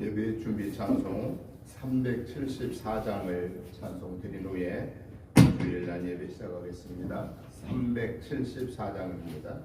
예배 준비 찬송 374장을 찬송 드린 후에 주일날 예배 시작하겠습니다. 374장입니다.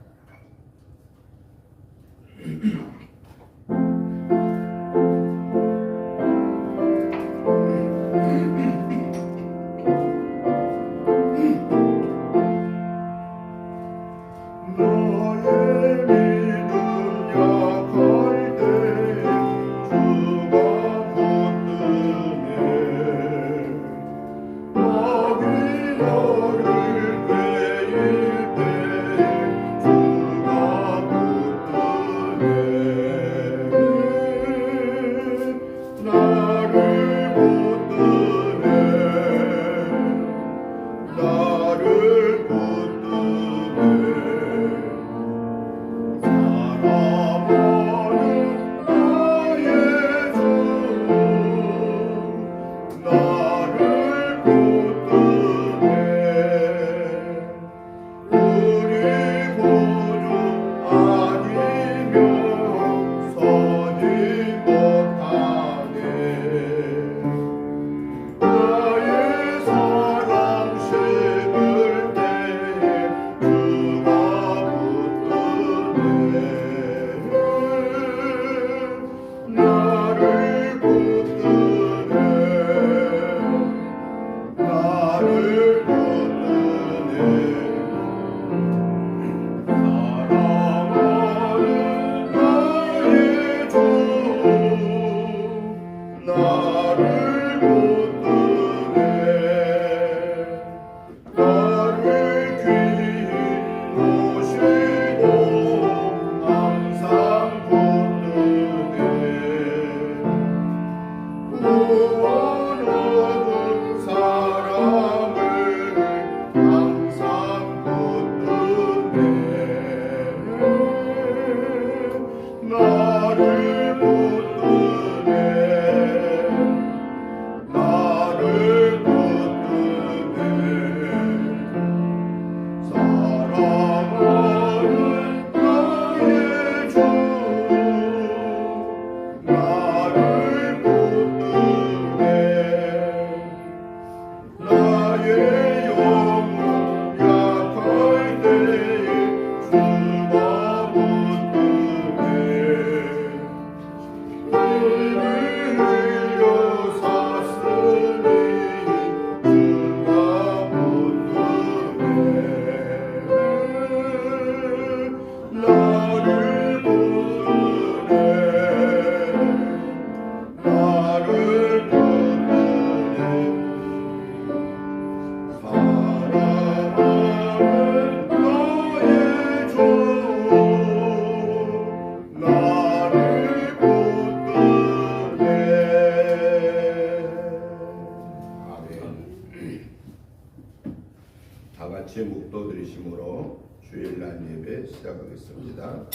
다같이 묵도 드리심으로 주일날 예배 시작하겠습니다.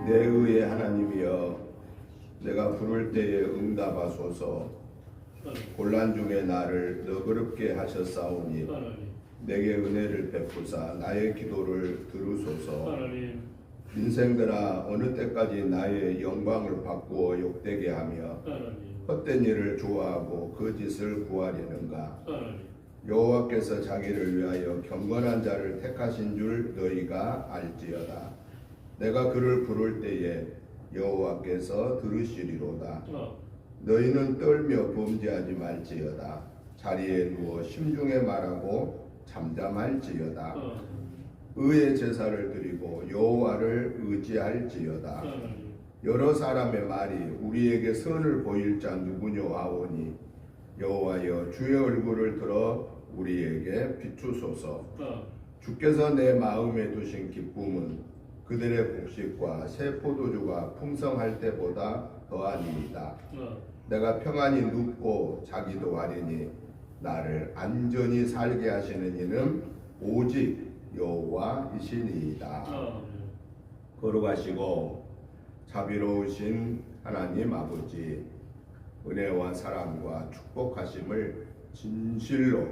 내 의의 하나님이여, 내가 부를 때에 응답하소서. 곤란 중에 나를 너그럽게 하셨사오니 내게 은혜를 베푸사 나의 기도를 들으소서. 인생들아, 어느 때까지 나의 영광을 바꾸어 욕되게 하며 헛된 일을 좋아하고 거짓을 구하려는가? 여호와께서 자기를 위하여 경건한 자를 택하신 줄 너희가 알지어다. 내가 그를 부를 때에 여호와께서 들으시리로다. 너희는 떨며 범죄하지 말지어다. 자리에 누워 심중에 말하고 잠잠할지어다. 의의 제사를 드리고 여호와를 의지할지어다. 여러 사람의 말이 우리에게 선을 보일 자 누구뇨 하오니 여호와여, 주의 얼굴을 들어 우리에게 비추소서. 주께서 내 마음에 두신 기쁨은 그들의 곡식과 새 포도주가 풍성할 때보다 더하니이다. 내가 평안히 눕고 자기도 하리니 나를 안전히 살게 하시는 이는 오직 여호와이시니이다. 거룩하시고 자비로우신 하나님 아버지, 은혜와 사랑과 축복하심을 진실로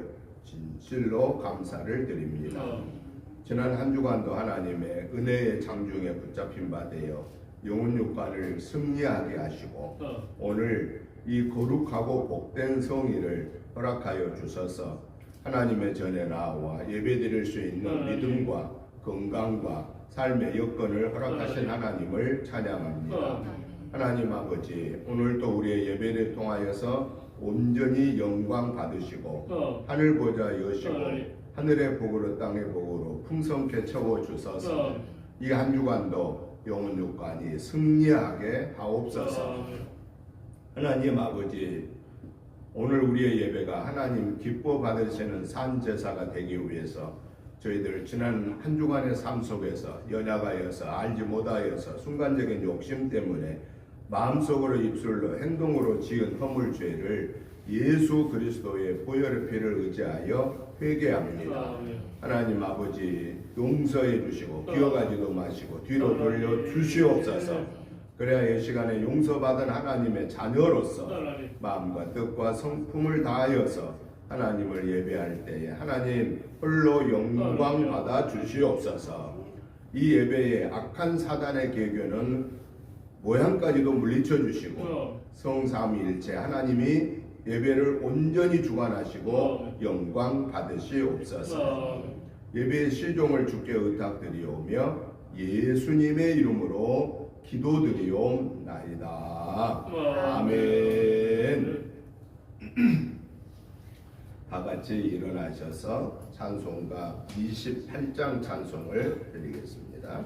감사를 드립니다. 지난 한 주간도 하나님의 은혜의 장중에 붙잡힌 바 되어 영혼 육관을 승리하게 하시고 오늘 이 거룩하고 복된 성일을 허락하여 주셔서 하나님의 전에 나와 예배드릴 수 있는 믿음과 건강과 삶의 여건을 허락하신 하나님을 찬양합니다. 하나님 아버지, 오늘도 우리의 예배를 통하여서 온전히 영광 받으시고 하늘 보좌 여시고 하늘의 복으로 땅의 복으로 풍성케 채워 주셔서 이 한 주간도 영혼 육관이 승리하게 하옵소서. 하나님 아버지, 오늘 우리의 예배가 하나님 기뻐 받으시는 산 제사가 되기 위해서 저희들 지난 한 주간의 삶 속에서 연약하여서 알지 못하여서 순간적인 욕심 때문에 마음속으로 입술로 행동으로 지은 허물죄를 예수 그리스도의 보혈의 피를 의지하여 회개합니다. 하나님 아버지, 용서해 주시고 기억하지도 마시고 뒤로 돌려 주시옵소서. 그래야 이 시간에 용서받은 하나님의 자녀로서 마음과 뜻과 성품을 다하여서 하나님을 예배할 때에 하나님 홀로 영광 받아 주시옵소서. 이 예배에 악한 사단의 계교는 모양까지도 물리쳐 주시고 성삼위일체 하나님이 예배를 온전히 주관하시고 영광 받으시옵소서. 예배의 시종을 주께 의탁드리오며 예수님의 이름으로 기도드리옵나이다. 아멘. 다 같이 일어나셔서 찬송가 28장 찬송을 드리겠습니다.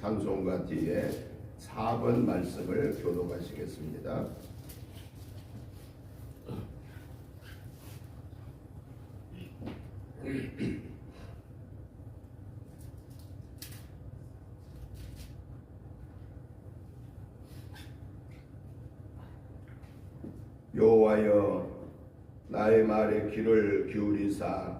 찬송가 뒤에 4번 말씀을 교독하시겠습니다. 여호와여, 나의 말에 귀를 기울이사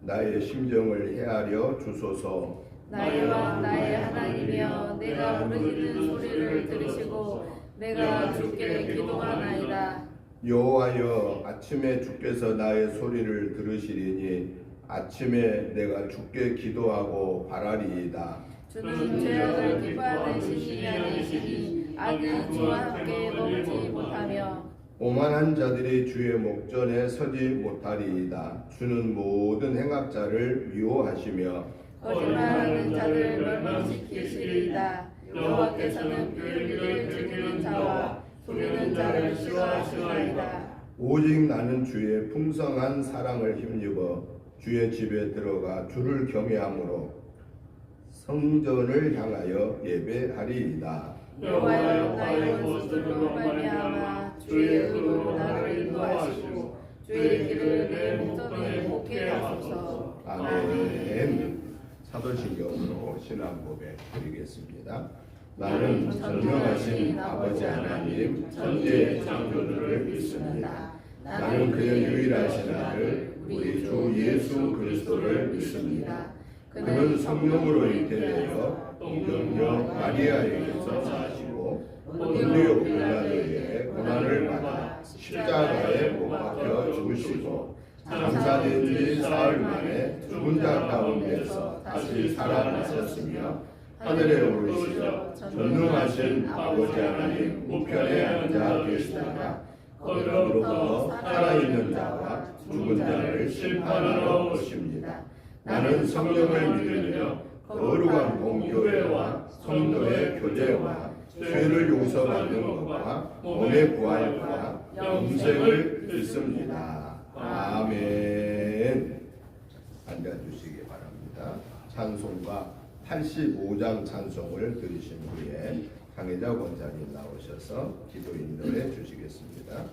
나의 심정을 헤아려 주소서. 나의 왕 나의 하나님이여, 내가 부르짖는 소리를 들으시고 내가 주께 기도하나이다. 여호와여, 아침에 주께서 나의 소리를 들으시리니 아침에 내가 주께 기도하고 바라리이다. 주는 죄악을 기뻐하는 신이 아니시니 악이 주와 함께 먹지 못하며 오만한 자들이 주의 목전에 서지 못하리이다. 주는 모든 행악자를 미워하시며 거짓말하는 자를 멸망시키시리이다. 여호와께서는 비밀을 즐기는 자와 속이는 자를 싫어하시나이다. 오직 나는 주의 풍성한 사랑을 힘입어 주의 집에 들어가 주를 경외함으로 성전을 향하여 예배하리이다. 여호와여, 나의 원수들로 말미암아 주의 의로 나를 인도하시고 주의 길을 내 목전에 곱게 하소서. 아멘. 사도신경으로 신앙 고백 드리겠습니다. 나는 전능하신 아버지 하나님 천지의 창조주를 믿습니다. 나는 그의 유일하신 아들 우리 주 예수 그리스도를 믿습니다. 그는 성령으로 잉태되어 동정녀 마리아에게서 나시고 본디오 빌라도에게 고난을 받아 십자가에 못 박혀 죽으시고 장사된 지 사흘 만에 죽은 자 가운데서 다시 살아나셨으며 하늘에 오르시어 전능하신 아버지 하나님 우편에 앉아 계시다가 거기로부터 살아있는 자와 죽은 자를 심판하러 오십니다. 나는 성령을 믿으며 거룩한 공교회와 성도의 교제와 죄를 용서받는 것과 몸의 부활과 영생을 믿습니다. 아멘. 앉아주시기 바랍니다. 찬송가 85장 찬송을 들으신 후에 강혜자 권사님 나오셔서 기도 인도해 주시겠습니다.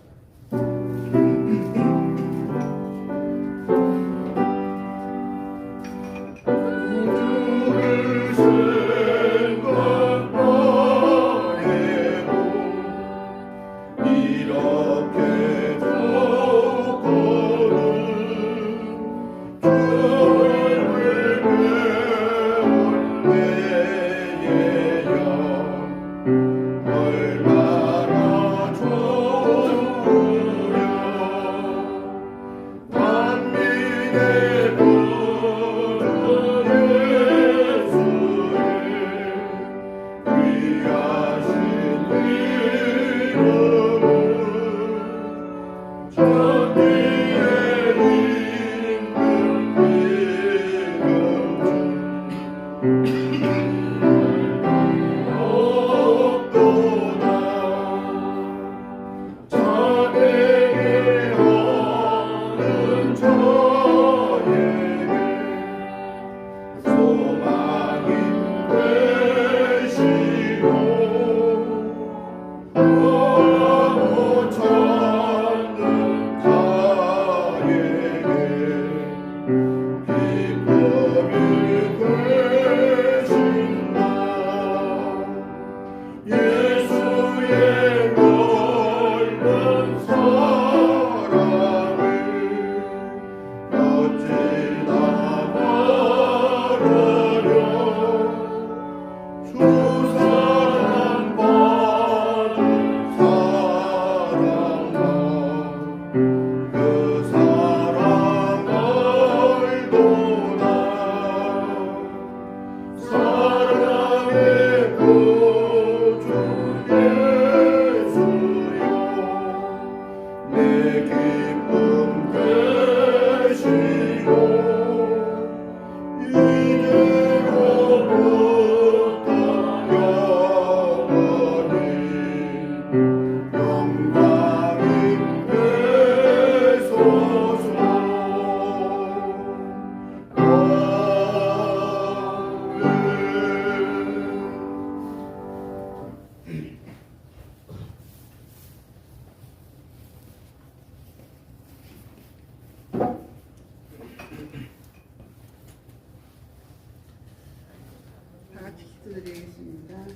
기도드리겠습니다.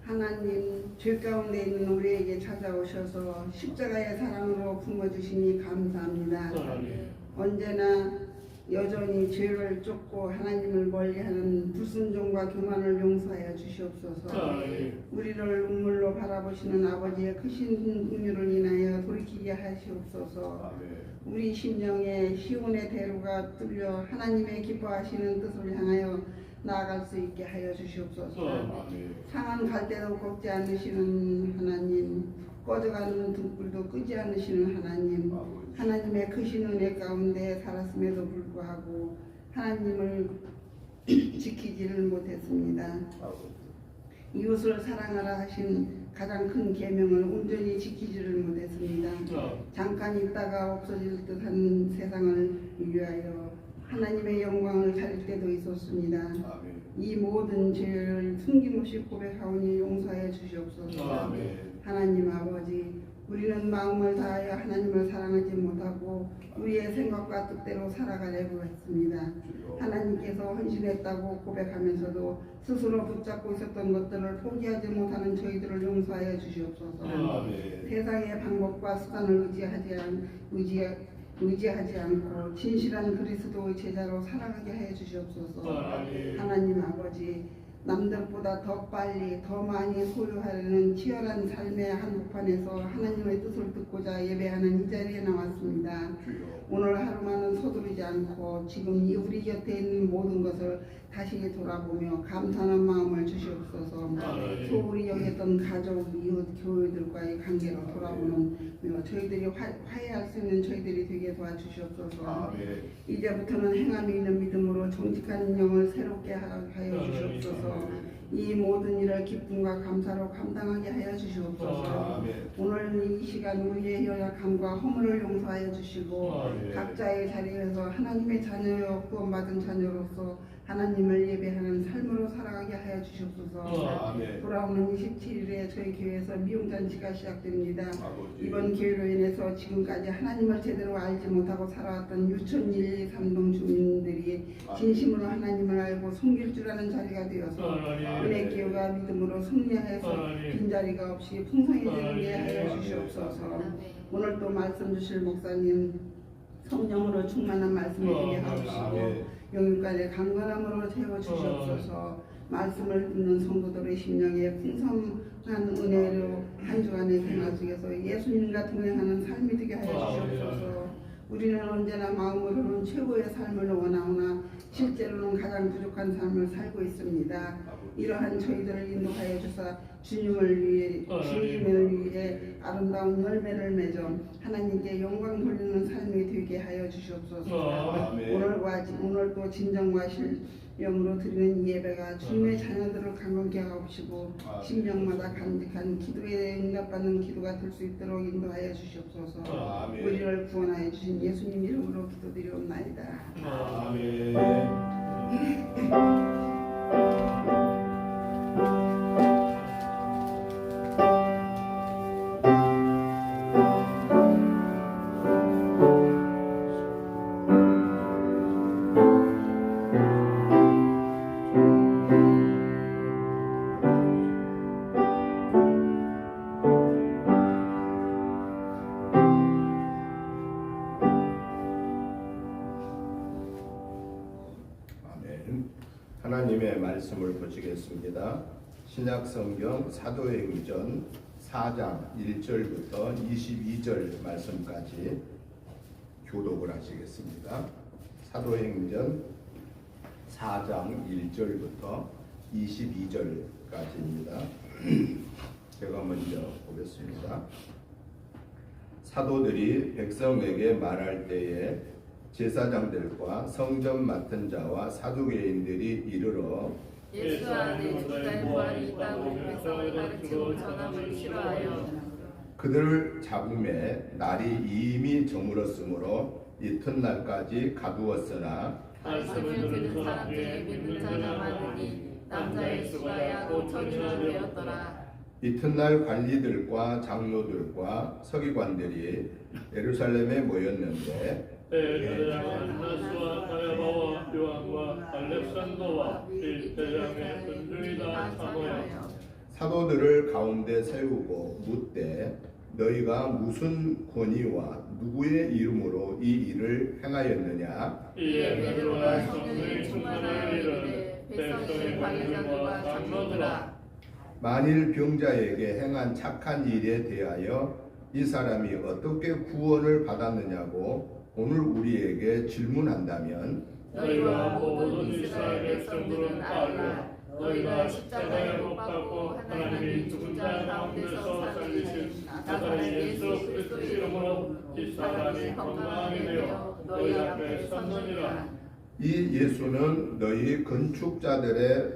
하나님, 죄 가운데 있는 우리에게 찾아오셔서 십자가의 사랑으로 품어주시니 감사합니다. 언제나 여전히 죄를 쫓고 하나님을 멀리하는 불순종과 교만을 용서하여 주시옵소서. 우리를 눈물로 바라보시는 아버지의 크신 긍휼을 인하여 돌이키게 하시옵소서. 우리 심령에 시온의 대로가 뚫려 하나님의 기뻐하시는 뜻을 향하여 나아갈 수 있게 하여 주시옵소서. 상한 갈대도 꺾지 않으시는 하나님, 꺼져가는 등불도 끄지 않으시는 하나님, 하나님의 크신 은혜 가운데 살았음에도 불구하고 하나님을 지키지를 못했습니다. 이웃을 사랑하라 하신 가장 큰 계명을 온전히 지키지를 못했습니다. 잠깐 있다가 없어질 듯한 세상을 위하여 하나님의 영광을 가릴 때도 있었습니다. 이 모든 죄를 숨김없이 고백하오니 용서하여 주시옵소서. 하나님 아버지, 우리는 마음을 다하여 하나님을 사랑하지 못하고 우리의 생각과 뜻대로 살아가려고 했습니다. 하나님께서 헌신했다고 고백하면서도 스스로 붙잡고 있었던 것들을 포기하지 못하는 저희들을 용서하여 주시옵소서. 세상의 방법과 수단을 의지하지 않고 진실한 그리스도의 제자로 살아가게 하여 주시옵소서. 하나님 아버지, 남들보다 더 빨리 더 많이 소유하려는 치열한 삶의 한복판에서 하나님의 뜻을 듣고자 예배하는 이 자리에 나왔습니다. 오늘 하루만은 서두르지 않고 지금 우리 곁에 있는 모든 것을 다시 돌아보며 감사하는 마음을 주시옵소서. 소홀히 여겼던 가족, 이웃, 교회들과의 관계로 돌아보는 저희들이 화해할 수 있는 저희들이 되게 도와주시옵소서. 이제부터는 행함이 있는 믿음으로 정직한 영을 새롭게 하여 주시옵소서. 이 모든 일을 기쁨과 감사로 감당하게 하여 주시옵소서. 오늘 이 시간 우리의 연약함과 허물을 용서하여 주시고 각자의 자리에서 하나님의 자녀여 구원받은 자녀로서 하나님을 예배하는 삶으로 살아가게 하여 주시옵소서. 돌아오는 27일에 저희 교회에서 미용잔치가 시작됩니다. 이번 기회로 인해서 지금까지 하나님을 제대로 알지 못하고 살아왔던 유천 1, 2, 3동 주민들이 진심으로 하나님을 알고 섬길 줄 아는 자리가 되어서 은혜 기회가 믿음으로 승리하여서 빈자리가 없이 풍성해지게 하여 주시옵소서. 오늘 또 말씀 주실 목사님 성령으로 충만한 말씀을 듣게 하옵시고 영육간의 강건함으로 채워주시옵소서. 말씀을 듣는 성도들의 심령에 풍성한 은혜로 한 주간의 생활 속에서 예수님과 동행하는 삶이 되게 하여 주시옵소서. 우리는 언제나 마음으로는 최고의 삶을 원하오나 실제로는 가장 부족한 삶을 살고 있습니다. 이러한 저희들을 인도하여 주사 주님을 위해 아름다운 열매를 맺어 하나님께 영광 돌리는 삶이 되게 하여 주시옵소서. 오늘 또 진정과 실령으로 드리는 이 예배가 주님의 자녀들을 강건케 하옵시고 심령마다 간직한 기도에 응답받는 기도가 될 수 있도록 인도하여 주시옵소서. 우리를 구원하여 주신 예수님 이름으로 기도드리옵나이다. 하나님의 말씀을 보시겠습니다. 신약성경 사도행전 4장 1절부터 22절 말씀까지 교독을 하시겠습니다. 사도행전 4장 1절부터 22절까지입니다. 제가 먼저 보겠습니다. 사도들이 백성에게 말할 때에 제사장들과 성전 맡은 자와 사두개인들이 이르러 예수 안에 주가의 부활이 있다고 백성을 가르치고 전함을 싫어하여 그들을 잡음에 날이 이미 저물었으므로 이튿날까지 가두었으나 말씀을 듣는 사람 중에 믿는 자가 많으니 남자 예수가 야고 천인이 되었더라. 이튿날 관리들과 장로들과 서기관들이 예루살렘에 모였는데 안나스와 가야바와 요한과 알렉산더와 대장의 군중이 다 참으여 사도들을 가운데 세우고 묻되 너희가 무슨 권위와 누구의 이름으로 이 일을 행하였느냐? 이에 베드로가 성령의 충만하여 이르되 백성의 관리자들과 장로들아 만일 병자에게 행한 착한 일에 대하여 이 사람이 어떻게 구원을 받았느냐고 오늘 우리에게 질문한다면 너희와 모든 이스라엘 백성들은 알라. 너희가 십자가에 못 박고 하나님이 죽은 자 가운데서 살리신 나사렛 예수 그리스도의 이름으로 이 사람이 건강하게 되어 너희 앞에 섰느니라. 이 예수는 너희 건축자들의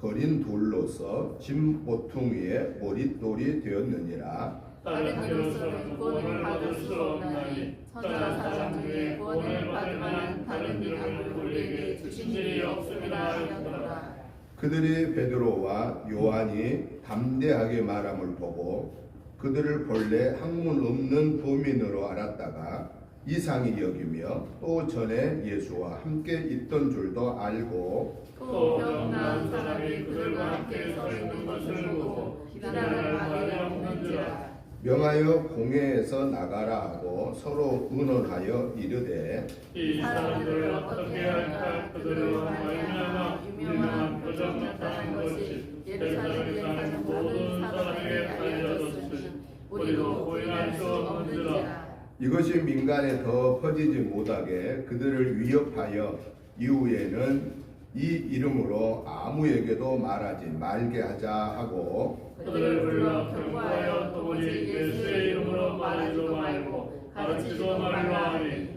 버린 돌로서 짐 보퉁 위에 머릿돌이 되었느니라. 다른 이로서는 구원을 받을 수 없나니 천하 사람 중에 구원을 받을 만한 다른 이름을 우리에게 주신 일이 없음이라 하였더라. 그들이 베드로와 요한이 담대하게 말함을 보고 그들을 본래 학문 없는 범인으로 알았다가 이상히 여기며 또 전에 예수와 함께 있던 줄도 알고 또 병 나은 사람이 그들과 함께 서 있는 것을 보고 기다릴 말이 없는지라. 명하여 공회에서 나가라 하고 서로 의논하여 이르되 이 사람들을 어떻게 할까? 그들로 말미암아 유명한 표적 나타난 것이 예루살렘에 사는 모든 사람에게 알려졌으니 우리도 부인할 수 없는지라. 이것이 민간에 더 퍼지지 못하게 그들을 위협하여 이후에는 이 이름으로 아무에게도 말하지 말게 하자 하고 그들을 불러 경고하여 또 오직 예수의 이름으로 말하지도 말고 가르치지도 말라 하니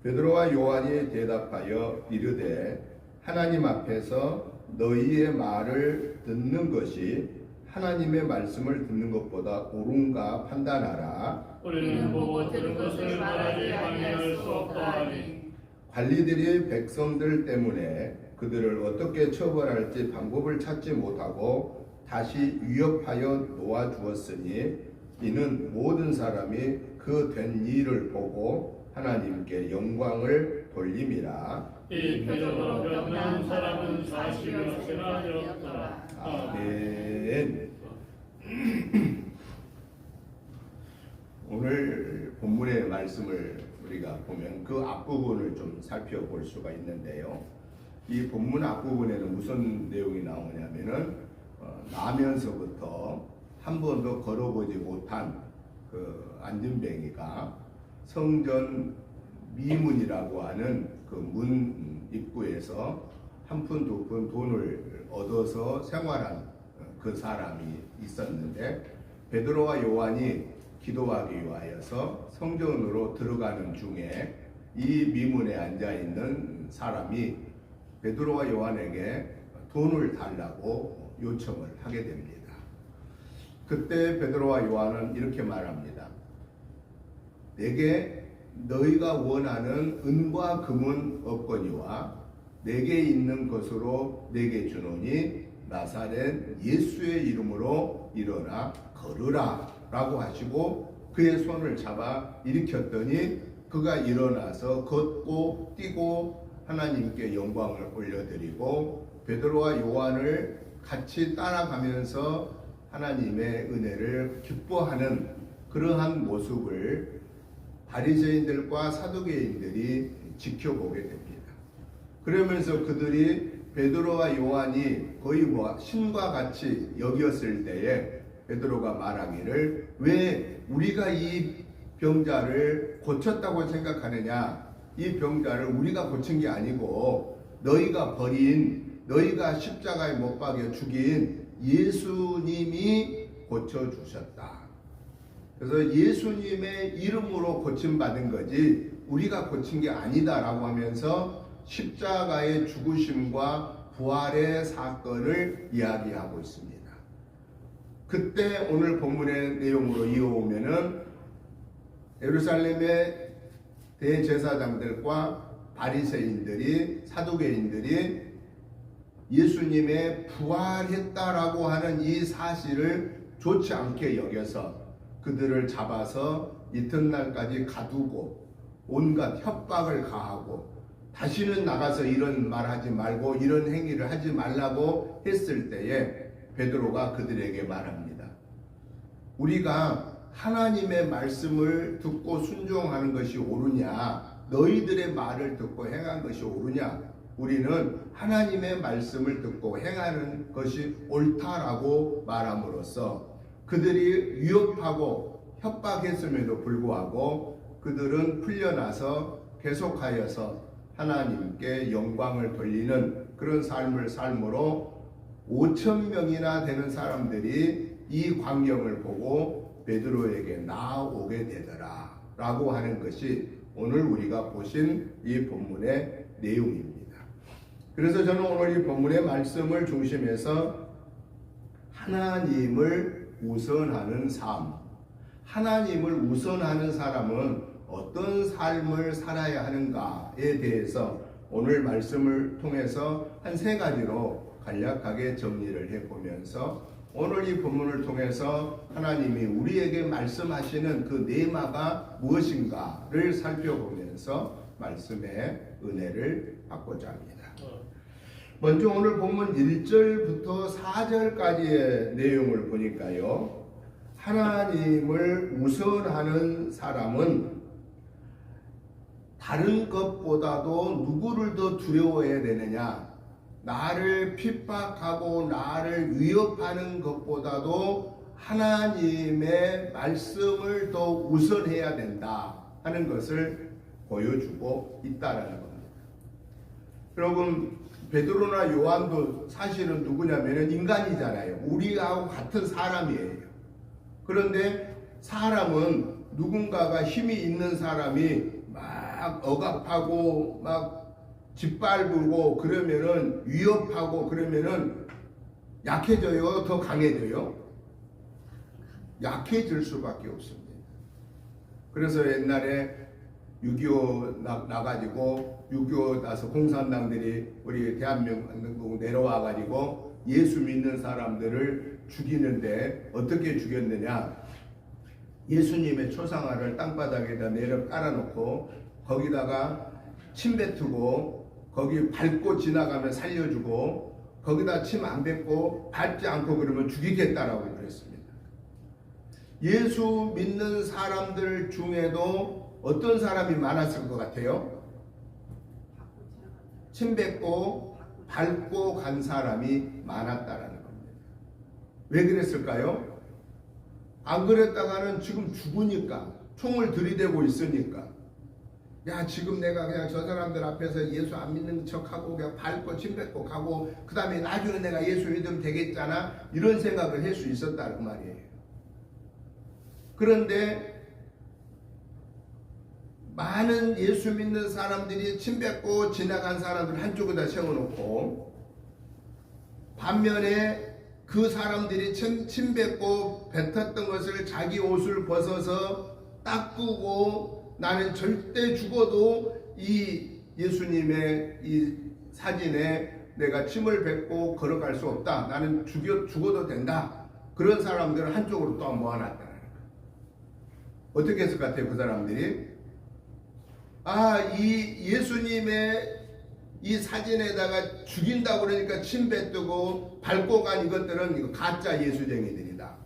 베드로와 요한이 대답하여 이르되 하나님 앞에서 너희의 말을 듣는 것이 하나님의 말씀을 듣는 것보다 옳은가 판단하라. 우리는 보고 들은 것을 말하지 아니할 수 없다 하니 관리들이 백성들 때문에 그들을 어떻게 처벌할지 방법을 찾지 못하고 다시 위협하여 놓아주었으니 이는 모든 사람이 그 된 일을 보고 하나님께 영광을 돌림이라. 이 표적으로 병난 사람은 40여째나 되었더라. 아멘. 오늘 본문의 말씀을 우리가 보면 그 앞부분을 좀 살펴볼 수가 있는데요. 이 본문 앞부분에는 무슨 내용이 나오냐면은 나면서부터 한 번도 걸어보지 못한 그 안진뱅이가 성전 미문이라고 하는 그 문 입구에서 한 푼 두 푼 돈을 얻어서 생활한 그 사람이 있었는데 베드로와 요한이 기도하기 위하여서 성전으로 들어가는 중에 이 미문에 앉아 있는 사람이 베드로와 요한에게 돈을 달라고 요청을 하게 됩니다. 그때 베드로와 요한은 이렇게 말합니다. 내게 너희가 원하는 은과 금은 없거니와 내게 있는 것으로 내게 주노니 나사렛 예수의 이름으로 일어나 걸으라 라고 하시고 그의 손을 잡아 일으켰더니 그가 일어나서 걷고 뛰고 하나님께 영광을 올려드리고 베드로와 요한을 같이 따라가면서 하나님의 은혜를 기뻐하는 그러한 모습을 바리새인들과 사두개인들이 지켜보게 됩니다. 그러면서 그들이 베드로와 요한이 거의 신과 같이 여겼을 때에 베드로가 말하기를 왜 우리가 이 병자를 고쳤다고 생각하느냐? 이 병자를 우리가 고친 게 아니고 너희가 십자가에 못 박여 죽인 예수님이 고쳐주셨다. 그래서 예수님의 이름으로 고침받은 거지 우리가 고친 게 아니다라고 하면서 십자가의 죽으심과 부활의 사건을 이야기하고 있습니다. 그때 오늘 본문의 내용으로 이어오면은 예루살렘의 대제사장들과 바리새인들이 사두개인들이 예수님의 부활했다라고 하는 이 사실을 좋지 않게 여겨서 그들을 잡아서 이튿날까지 가두고 온갖 협박을 가하고 다시는 나가서 이런 말 하지 말고 이런 행위를 하지 말라고 했을 때에 베드로가 그들에게 말합니다. 우리가 하나님의 말씀을 듣고 순종하는 것이 옳으냐, 너희들의 말을 듣고 행한 것이 옳으냐? 우리는 하나님의 말씀을 듣고 행하는 것이 옳다라고 말함으로써 그들이 위협하고 협박했음에도 불구하고 그들은 풀려나서 계속하여서 하나님께 영광을 돌리는 그런 삶을 삶으로 5,000명이나 되는 사람들이 이 광경을 보고 베드로에게 나아오게 되더라 라고 하는 것이 오늘 우리가 보신 이 본문의 내용입니다. 그래서 저는 오늘 이 본문의 말씀을 중심해서 하나님을 우선하는 삶, 하나님을 우선하는 사람은 어떤 삶을 살아야 하는가에 대해서 오늘 말씀을 통해서 한 3가지로 간략하게 정리를 해보면서 오늘 이 본문을 통해서 하나님이 우리에게 말씀하시는 그 내마가 무엇인가를 살펴보면서 말씀의 은혜를 받고자 합니다. 먼저 오늘 본문 1절부터 4절까지의 내용을 보니까요, 하나님을 우선하는 사람은 다른 것보다도 누구를 더 두려워해야 되느냐? 나를 핍박하고 나를 위협하는 것보다도 하나님의 말씀을 더 우선해야 된다 하는 것을 보여주고 있다라는 겁니다. 여러분, 베드로나 요한도 사실은 누구냐면 인간이잖아요. 우리하고 같은 사람이에요. 그런데 사람은 누군가가 힘이 있는 사람이 막 억압하고 막 짓밟고 그러면은 위협하고 그러면은 약해져요? 더 강해져요? 약해질 수밖에 없습니다. 그래서 옛날에 6.25 나가지고 6.25 나서 공산당들이 우리 대한민국 내려와가지고 예수 믿는 사람들을 죽이는데 어떻게 죽였느냐? 예수님의 초상화를 땅바닥에다 내려 깔아놓고 거기다가 침 뱉고 거기 밟고 지나가면 살려주고 거기다 침 안 뱉고 밟지 않고 그러면 죽이겠다라고 그랬습니다. 예수 믿는 사람들 중에도 어떤 사람이 많았을 것 같아요? 침 뱉고 밟고 간 사람이 많았다라는 겁니다. 왜 그랬을까요? 안 그랬다가는 지금 죽으니까, 총을 들이대고 있으니까, 야 지금 내가 그냥 저 사람들 앞에서 예수 안 믿는 척하고 그냥 밟고 침 뱉고 가고 그 다음에 나중에 내가 예수 믿으면 되겠잖아, 이런 생각을 할 수 있었다는 말이에요. 그런데 많은 예수 믿는 사람들이 침 뱉고 지나간 사람들 한쪽에다 세워놓고, 반면에 그 사람들이 침 뱉고 뱉었던 것을 자기 옷을 벗어서 닦고 나는 절대 죽어도 이 예수님의 이 사진에 내가 침을 뱉고 걸어갈 수 없다, 나는 죽어도 된다, 그런 사람들을 한쪽으로 또 모아놨다는 거예요. 어떻게 했을 것 같아요? 그 사람들이 이 예수님의 이 사진에다가 죽인다고 그러니까 침 뱉고 밟고 간 이것들은 이거 가짜 예수쟁이들이다.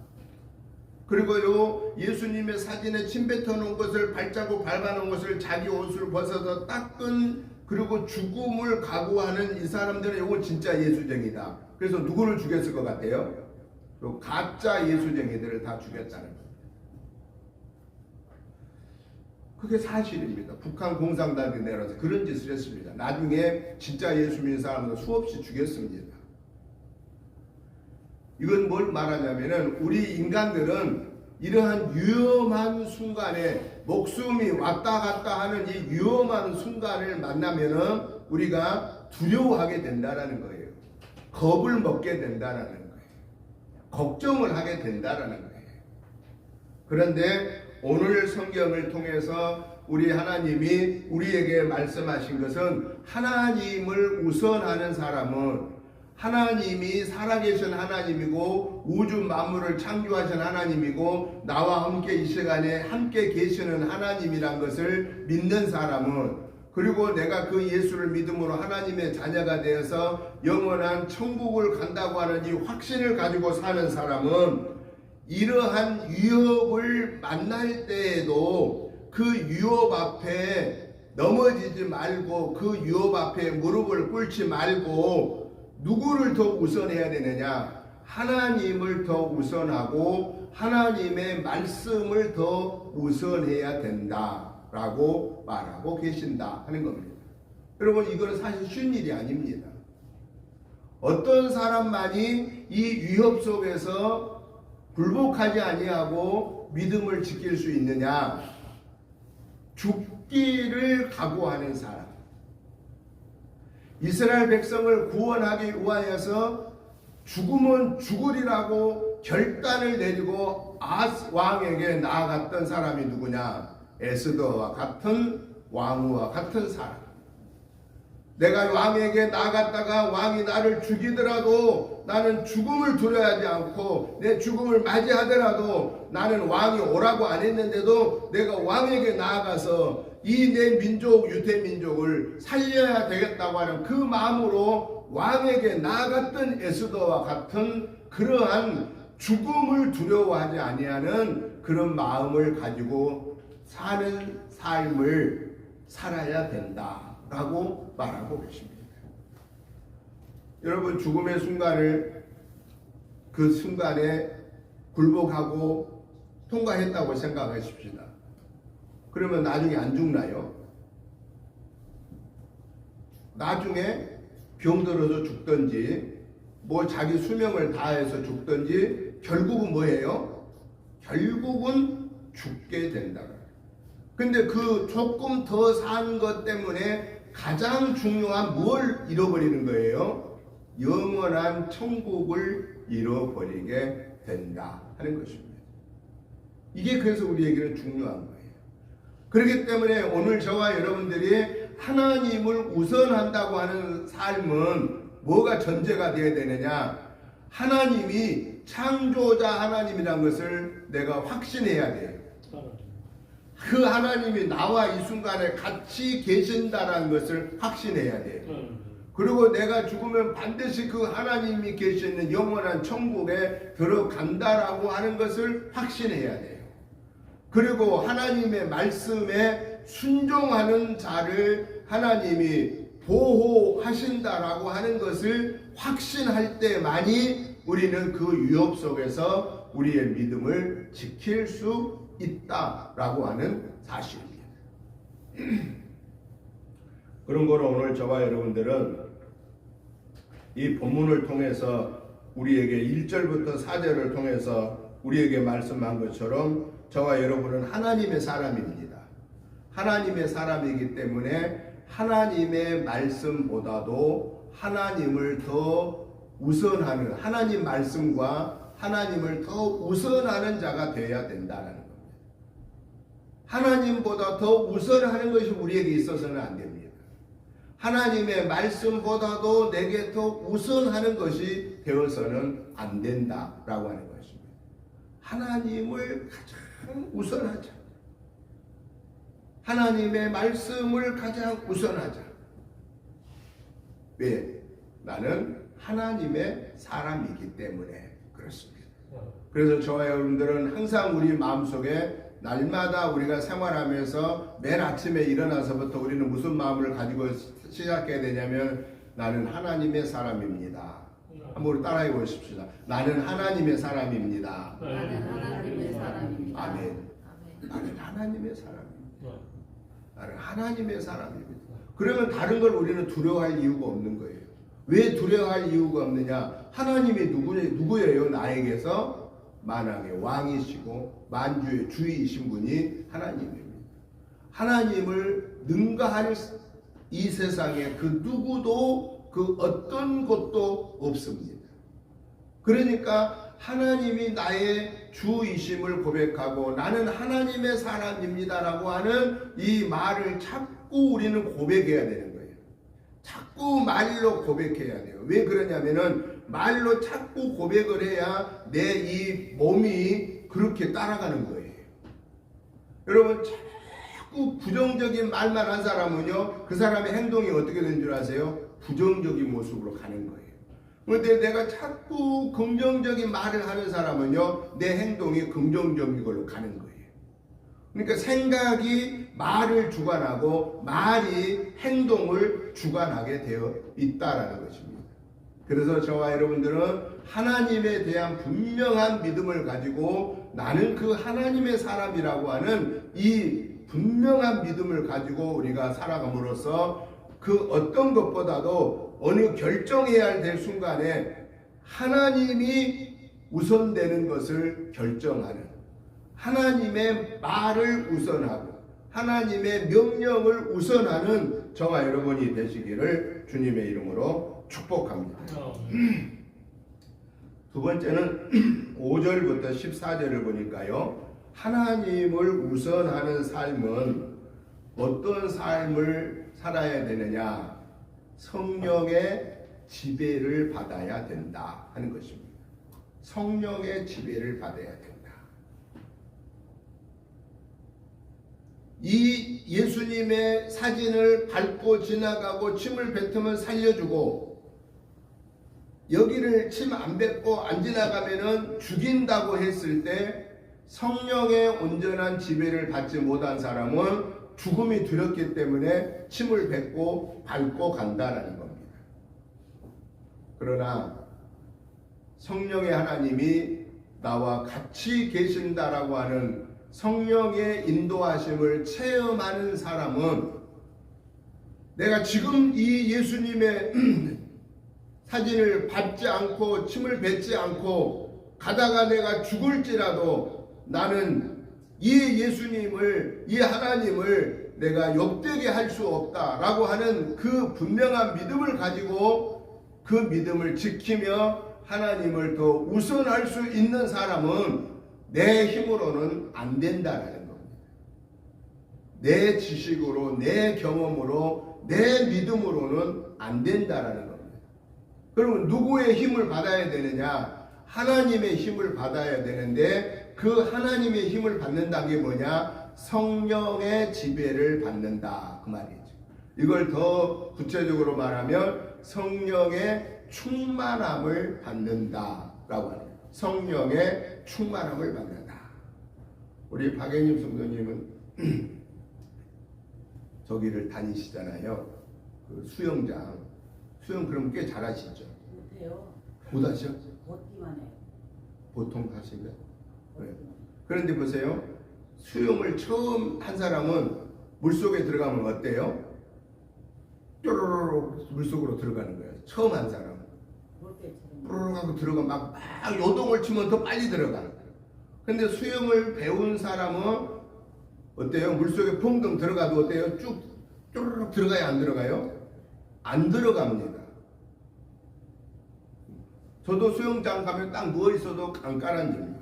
그리고 요 예수님의 사진에 침 뱉어 놓은 것을, 발자국 밟아 놓은 것을 자기 옷을 벗어서 닦은, 그리고 죽음을 각오하는 이 사람들은 이거 진짜 예수쟁이다. 그래서 누구를 죽였을 것 같아요? 요 가짜 예수쟁이들을 다 죽였다는 거예요. 그게 사실입니다. 북한 공산당이 내려서 그런 짓을 했습니다. 나중에 진짜 예수 믿는 사람들 수없이 죽였습니다. 이건 뭘 말하냐면은 우리 인간들은 이러한 위험한 순간에 목숨이 왔다 갔다 하는 이 위험한 순간을 만나면은 우리가 두려워하게 된다라는 거예요. 겁을 먹게 된다라는 거예요. 걱정을 하게 된다라는 거예요. 그런데 오늘 성경을 통해서 우리 하나님이 우리에게 말씀하신 것은, 하나님을 우선하는 사람은 하나님이 살아계신 하나님이고 우주 만물을 창조하신 하나님이고 나와 함께 이 시간에 함께 계시는 하나님이란 것을 믿는 사람은, 그리고 내가 그 예수를 믿음으로 하나님의 자녀가 되어서 영원한 천국을 간다고 하는 이 확신을 가지고 사는 사람은 이러한 위협을 만날 때에도 그 위협 앞에 넘어지지 말고 그 위협 앞에 무릎을 꿇지 말고 누구를 더 우선해야 되느냐? 하나님을 더 우선하고 하나님의 말씀을 더 우선해야 된다라고 말하고 계신다 하는 겁니다. 여러분, 이거는 사실 쉬운 일이 아닙니다. 어떤 사람만이 이 위협 속에서 굴복하지 아니하고 믿음을 지킬 수 있느냐? 죽기를 각오하는 사람. 이스라엘 백성을 구원하기 위하여서 죽으면 죽으리라고 결단을 내리고 아스 왕에게 나아갔던 사람이 누구냐? 에스더와 같은 왕후와 같은 사람. 내가 왕에게 나아갔다가 왕이 나를 죽이더라도 나는 죽음을 두려워하지 않고 내 죽음을 맞이하더라도 나는 왕이 오라고 안 했는데도 내가 왕에게 나아가서 이 내 민족 유대민족을 살려야 되겠다고 하는 그 마음으로 왕에게 나아갔던 에스더와 같은 그러한 죽음을 두려워하지 아니하는 그런 마음을 가지고 사는 삶을 살아야 된다라고 말하고 계십니다. 여러분, 죽음의 순간을 그 순간에 굴복하고 통과했다고 생각하십시다. 그러면 나중에 안 죽나요? 나중에 병들어서 죽든지 뭐 자기 수명을 다해서 죽든지 결국은 뭐예요? 결국은 죽게 된다. 근데 그 조금 더 산 것 때문에 가장 중요한 뭘 잃어버리는 거예요? 영원한 천국을 잃어버리게 된다 하는 것입니다. 이게 그래서 우리에게는 중요한 거예요. 그렇기 때문에 오늘 저와 여러분들이 하나님을 우선한다고 하는 삶은 뭐가 전제가 되어야 되느냐? 하나님이 창조자 하나님이라는 것을 내가 확신해야 돼요. 그 하나님이 나와 이 순간에 같이 계신다는 것을 확신해야 돼요. 그리고 내가 죽으면 반드시 그 하나님이 계시는 영원한 천국에 들어간다라고 하는 것을 확신해야 돼요. 그리고 하나님의 말씀에 순종하는 자를 하나님이 보호하신다라고 하는 것을 확신할 때만이 우리는 그 위협 속에서 우리의 믿음을 지킬 수 있다라고 하는 사실입니다. 그런 거로 오늘 저와 여러분들은 이 본문을 통해서 우리에게 1절부터 4절을 통해서 우리에게 말씀한 것처럼 저와 여러분은 하나님의 사람입니다. 하나님의 사람이기 때문에 하나님의 말씀보다도 하나님을 더 우선하는, 하나님 말씀과 하나님을 더 우선하는 자가 되어야 된다는 겁니다. 하나님보다 더 우선하는 것이 우리에게 있어서는 안 됩니다. 하나님의 말씀보다도 내게 더 우선하는 것이 되어서는 안 된다라고 하는 것입니다. 하나님을 가장 우선하자. 하나님의 말씀을 가장 우선하자. 왜? 나는 하나님의 사람이기 때문에 그렇습니다. 그래서 저와 여러분들은 항상 우리 마음속에 날마다 우리가 생활하면서 맨 아침에 일어나서부터 우리는 무슨 마음을 가지고 시작해야 되냐면 나는 하나님의 사람입니다. 한번 우리 따라해 보십시다. 나는 하나님의 사람입니다. 나는 하나님의 사람입니다. 아멘. 나는 하나님의 사람입니다. 나는 하나님의 사람입니다. 그러면 다른 걸 우리는 두려워할 이유가 없는 거예요. 왜 두려워할 이유가 없느냐? 하나님이 누구예요? 나에게서 만왕의 왕이시고 만주의 주이신 분이 하나님입니다. 하나님을 능가할 이 세상에 그 누구도 그 어떤 것도 없습니다. 그러니까 하나님이 나의 주이심을 고백하고 나는 하나님의 사람입니다라고 하는 이 말을 자꾸 우리는 고백해야 되는 거예요. 자꾸 말로 고백해야 돼요. 왜 그러냐면은 말로 자꾸 고백을 해야 내 이 몸이 그렇게 따라가는 거예요. 여러분, 자꾸 부정적인 말만 한 사람은요, 그 사람의 행동이 어떻게 되는 줄 아세요? 부정적인 모습으로 가는 거예요. 그런데 내가 자꾸 긍정적인 말을 하는 사람은요, 내 행동이 긍정적인 걸로 가는 거예요. 그러니까 생각이 말을 주관하고 말이 행동을 주관하게 되어 있다라는 것입니다. 그래서 저와 여러분들은 하나님에 대한 분명한 믿음을 가지고 나는 그 하나님의 사람이라고 하는 이 분명한 믿음을 가지고 우리가 살아감으로써 그 어떤 것보다도 어느 결정해야 될 순간에 하나님이 우선되는 것을 결정하는, 하나님의 말을 우선하고 하나님의 명령을 우선하는 저와 여러분이 되시기를 주님의 이름으로 축복합니다. 두 번째는 5절부터 14절을 보니까요, 하나님을 우선하는 삶은 어떤 삶을 살아야 되느냐? 성령의 지배를 받아야 된다 하는 것입니다. 성령의 지배를 받아야 된다. 이 예수님의 사진을 밟고 지나가고 침을 뱉으면 살려주고, 여기를 침 안 뱉고 안 지나가면은 죽인다고 했을 때 성령의 온전한 지배를 받지 못한 사람은 죽음이 두렵기 때문에 침을 뱉고 밟고 간다라는 겁니다. 그러나 성령의 하나님이 나와 같이 계신다라고 하는 성령의 인도하심을 체험하는 사람은 내가 지금 이 예수님의 사진을 밟지 않고 침을 뱉지 않고 가다가 내가 죽을지라도 나는 이 예수님을, 이 하나님을 내가 욕되게 할 수 없다라고 하는 그 분명한 믿음을 가지고 그 믿음을 지키며 하나님을 더 우선할 수 있는 사람은 내 힘으로는 안 된다라는 겁니다. 내 지식으로, 내 경험으로, 내 믿음으로는 안 된다라는 겁니다. 그러면 누구의 힘을 받아야 되느냐? 하나님의 힘을 받아야 되는데 그 하나님의 힘을 받는다는 게 뭐냐? 성령의 지배를 받는다 그 말이죠. 이걸 더 구체적으로 말하면 성령의 충만함을 받는다라고 합니다. 성령의 충만함을 받는다. 우리 박혜님 성도님은 저기를 다니시잖아요. 그 수영장. 수영 그럼 꽤 잘하시죠? 못해요. 못하시죠? 걷기만 해요. 보통 하신가요? 네. 그런데 보세요. 수영을 처음 한 사람은 물속에 들어가면 어때요? 쪼르르 물속으로 들어가는 거예요. 처음 한 사람은. 쪼르르 하고 들어가 막 요동을 치면 더 빨리 들어가는 거예요. 근데 수영을 배운 사람은 어때요? 물속에 펑덩 들어가도 어때요? 쭉 쪼르르 들어가요? 안 들어가요? 안 들어갑니다. 저도 수영장 가면 딱 누워있어도 안 깔아집니다.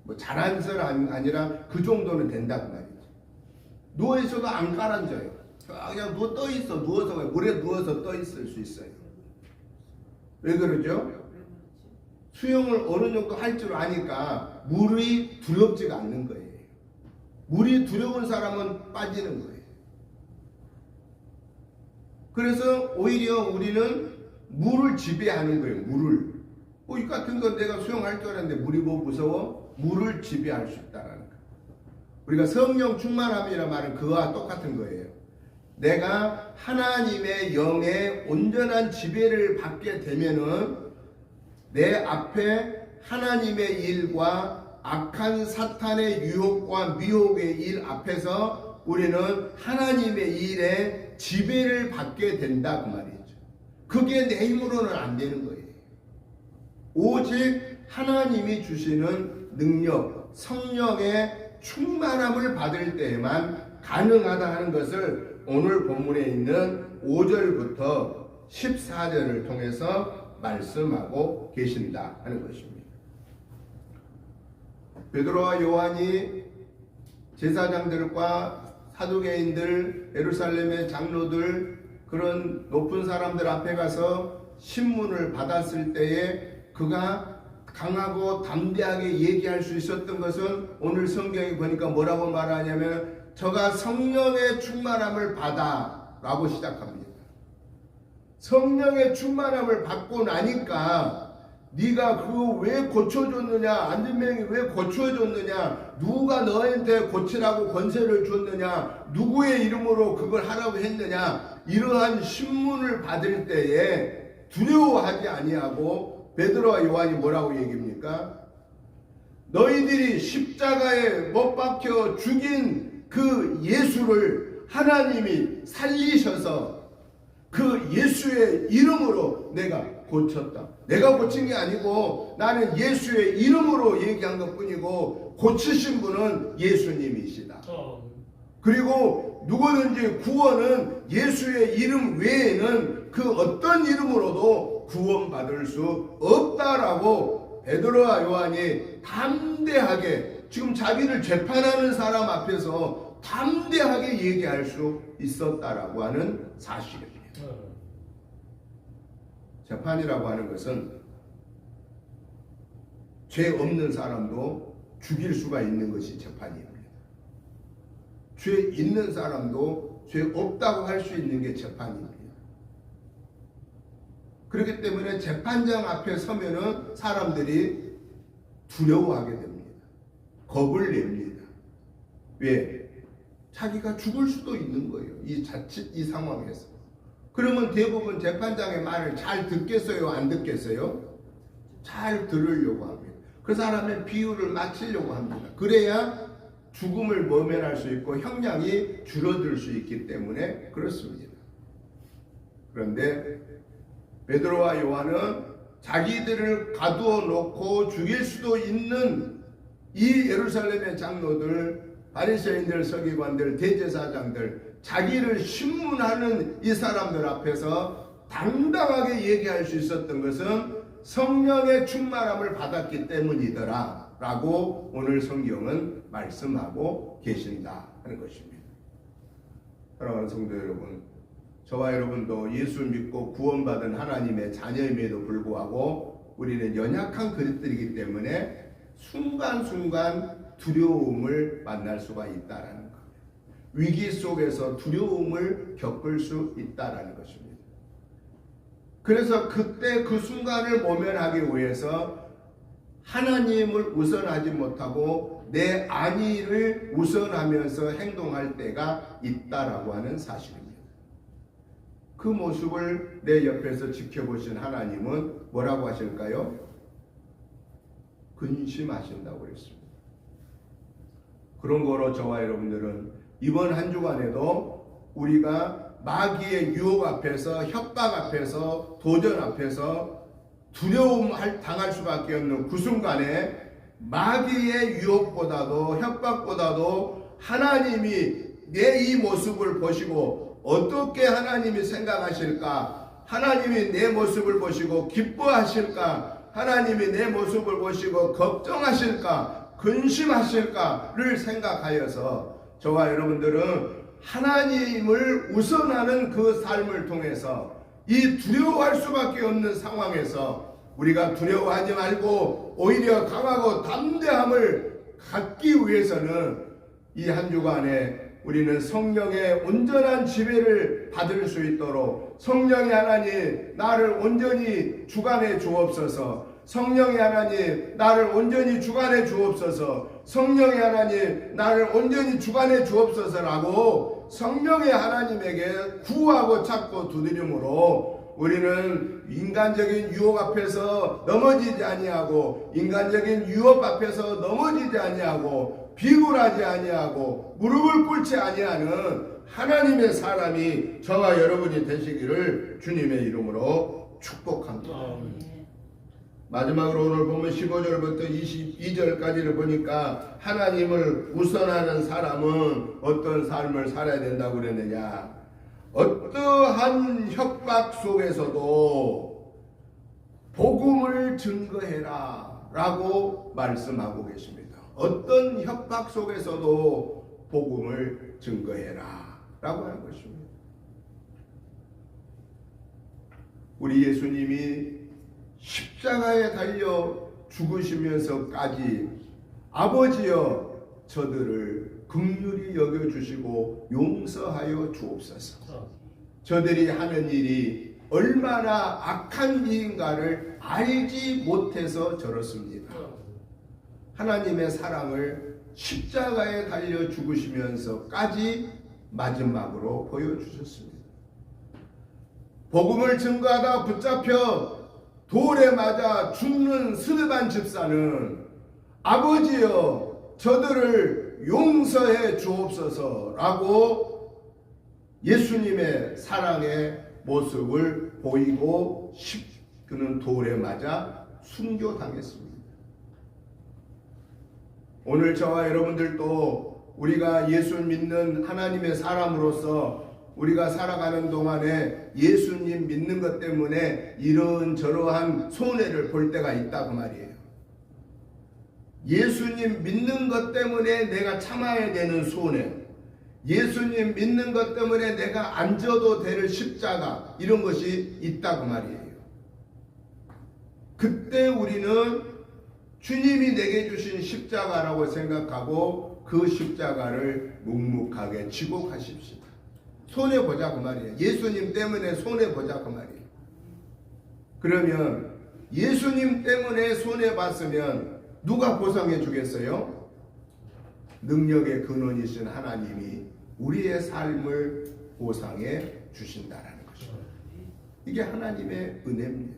뭐 잘하는 사람 아니라 그 정도는 된다고 말이죠. 누워있어도 안 깔아져요. 그냥 떠있어. 누워서 물에 누워서 떠있을 수 있어요. 왜 그러죠? 수영을 어느 정도 할 줄 아니까 물이 두렵지가 않는 거예요. 물이 두려운 사람은 빠지는 거예요. 그래서 오히려 우리는 물을 지배하는 거예요. 물을. 이 같은 건 내가 수영할 줄 알았는데 물이 뭐 무서워? 물을 지배할 수 있다는 거예요. 우리가 성령 충만함이라는 말은 그와 똑같은 거예요. 내가 하나님의 영의 온전한 지배를 받게 되면은 내 앞에 하나님의 일과 악한 사탄의 유혹과 미혹의 일 앞에서 우리는 하나님의 일에 지배를 받게 된다 그 말이죠. 그게 내 힘으로는 안 되는 거예요. 오직 하나님이 주시는 능력, 성령의 충만함을 받을 때에만 가능하다 하는 것을 오늘 본문에 있는 5절부터 14절을 통해서 말씀하고 계신다 하는 것입니다. 베드로와 요한이 제사장들과 사두개인들, 예루살렘의 장로들, 그런 높은 사람들 앞에 가서 신문을 받았을 때에 그가 강하고 담대하게 얘기할 수 있었던 것은 오늘 성경에 보니까 뭐라고 말하냐면 저가 성령의 충만함을 받아 라고 시작합니다. 성령의 충만함을 받고 나니까 네가 그거 왜 고쳐줬느냐, 안진병이 왜 고쳐줬느냐, 누가 너한테 고치라고 권세를 줬느냐, 누구의 이름으로 그걸 하라고 했느냐, 이러한 신문을 받을 때에 두려워하지 아니하고 베드로와 요한이 뭐라고 얘기합니까? 너희들이 십자가에 못 박혀 죽인 그 예수를 하나님이 살리셔서 그 예수의 이름으로 내가 고쳤다. 내가 고친 게 아니고 나는 예수의 이름으로 얘기한 것 뿐이고 고치신 분은 예수님이시다. 그리고 누구든지 구원은 예수의 이름 외에는 그 어떤 이름으로도 구원받을 수 없다라고 베드로와 요한이 담대하게, 지금 자기를 재판하는 사람 앞에서 담대하게 얘기할 수 있었다라고 하는 사실입니다. 재판이라고 하는 것은 죄 없는 사람도 죽일 수가 있는 것이 재판입니다. 죄 있는 사람도 죄 없다고 할 수 있는 게 재판입니다. 그렇기 때문에 재판장 앞에 서면은 사람들이 두려워하게 됩니다. 겁을 냅니다. 왜? 자기가 죽을 수도 있는 거예요. 이 상황에서. 그러면 대부분 재판장의 말을 잘 듣겠어요? 안 듣겠어요? 잘 들으려고 합니다. 그 사람의 비유를 맞추려고 합니다. 그래야 죽음을 모면할 수 있고 형량이 줄어들 수 있기 때문에 그렇습니다. 그런데 베드로와 요한은 자기들을 가두어 놓고 죽일 수도 있는 이 예루살렘의 장로들, 바리새인들, 서기관들, 대제사장들, 자기를 신문하는 이 사람들 앞에서 당당하게 얘기할 수 있었던 것은 성령의 충만함을 받았기 때문이더라 라고 오늘 성경은 말씀하고 계신다 하는 것입니다. 사랑하는 성도 여러분, 저와 여러분도 예수 믿고 구원받은 하나님의 자녀임에도 불구하고 우리는 연약한 그릇들이기 때문에 순간순간 두려움을 만날 수가 있다라는 것. 위기 속에서 두려움을 겪을 수 있다라는 것입니다. 그래서 그때 그 순간을 모면하기 위해서 하나님을 우선하지 못하고 내 안위를 우선하면서 행동할 때가 있다라고 하는 사실입니다. 그 모습을 내 옆에서 지켜보신 하나님은 뭐라고 하실까요? 근심하신다고 그랬습니다. 그런 거로 저와 여러분들은 이번 한 주간에도 우리가 마귀의 유혹 앞에서, 협박 앞에서, 도전 앞에서 두려움 당할 수밖에 없는 그 순간에 마귀의 유혹보다도 협박보다도 하나님이 내 이 모습을 보시고 어떻게 하나님이 생각하실까? 하나님이 내 모습을 보시고 기뻐하실까? 하나님이 내 모습을 보시고 걱정하실까? 근심하실까를 생각하여서 저와 여러분들은 하나님을 우선하는 그 삶을 통해서 이 두려워할 수밖에 없는 상황에서 우리가 두려워하지 말고 오히려 강하고 담대함을 갖기 위해서는 이 한 주간에 우리는 성령의 온전한 지배를 받을 수 있도록 성령의 하나님 나를 온전히 주관해 주옵소서. 성령의 하나님 나를 온전히 주관해 주옵소서. 성령의 하나님 나를 온전히 주관해 주옵소서라고 성령의 하나님에게 구하고 찾고 두드림으로 우리는 인간적인 유혹 앞에서 넘어지지 아니하고 인간적인 유혹 앞에서 넘어지지 아니하고 비굴하지 아니하고 무릎을 꿇지 아니하는 하나님의 사람이 저와 여러분이 되시기를 주님의 이름으로 축복합니다. 마지막으로 오늘 보면 15절부터 22절까지를 보니까 하나님을 우선하는 사람은 어떤 삶을 살아야 된다고 그랬느냐. 어떠한 협박 속에서도 복음을 증거해라 라고 말씀하고 계십니다. 어떤 협박 속에서도 복음을 증거해라 라고 하는 것입니다. 우리 예수님이 십자가에 달려 죽으시면서까지 아버지여 저들을 긍휼히 여겨주시고 용서하여 주옵소서. 저들이 하는 일이 얼마나 악한 이인가를 알지 못해서 저렇습니다. 하나님의 사랑을 십자가에 달려 죽으시면서까지 마지막으로 보여주셨습니다. 복음을 증거하다 붙잡혀 돌에 맞아 죽는 스데반 집사는 아버지여 저들을 용서해 주옵소서라고 예수님의 사랑의 모습을 보이고 그는 돌에 맞아 순교당했습니다. 오늘 저와 여러분들도 우리가 예수 믿는 하나님의 사람으로서 우리가 살아가는 동안에 예수님 믿는 것 때문에 이런저러한 손해를 볼 때가 있다 그 말이에요. 예수님 믿는 것 때문에 내가 참아야 되는 손해, 예수님 믿는 것 때문에 내가 안 져도 될 십자가, 이런 것이 있다 그 말이에요. 그때 우리는 주님이 내게 주신 십자가라고 생각하고 그 십자가를 묵묵하게 지고 가십시다. 손해보자 그 말이에요. 예수님 때문에 손해보자 그 말이에요. 그러면 예수님 때문에 손해봤으면 누가 보상해 주겠어요? 능력의 근원이신 하나님이 우리의 삶을 보상해 주신다라는 것입니다. 이게 하나님의 은혜입니다.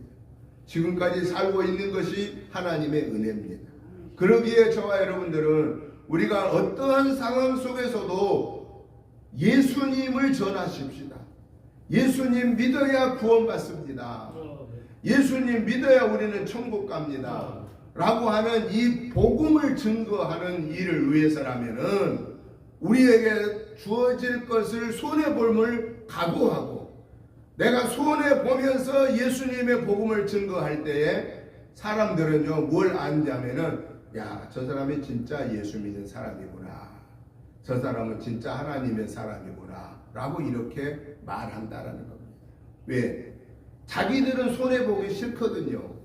지금까지 살고 있는 것이 하나님의 은혜입니다. 그러기에 저와 여러분들은 우리가 어떠한 상황 속에서도 예수님을 전하십시다. 예수님 믿어야 구원받습니다. 예수님 믿어야 우리는 천국 갑니다. 라고 하는 이 복음을 증거하는 일을 위해서라면은 우리에게 주어질 것을 손해볼을 각오하고 내가 손해보면서 예수님의 복음을 증거할 때에 사람들은요 뭘 안다면은 야, 저 사람이 진짜 예수 믿는 사람이구나, 저 사람은 진짜 하나님의 사람이구나 라고 이렇게 말한다라는 겁니다. 왜? 자기들은 손해보기 싫거든요.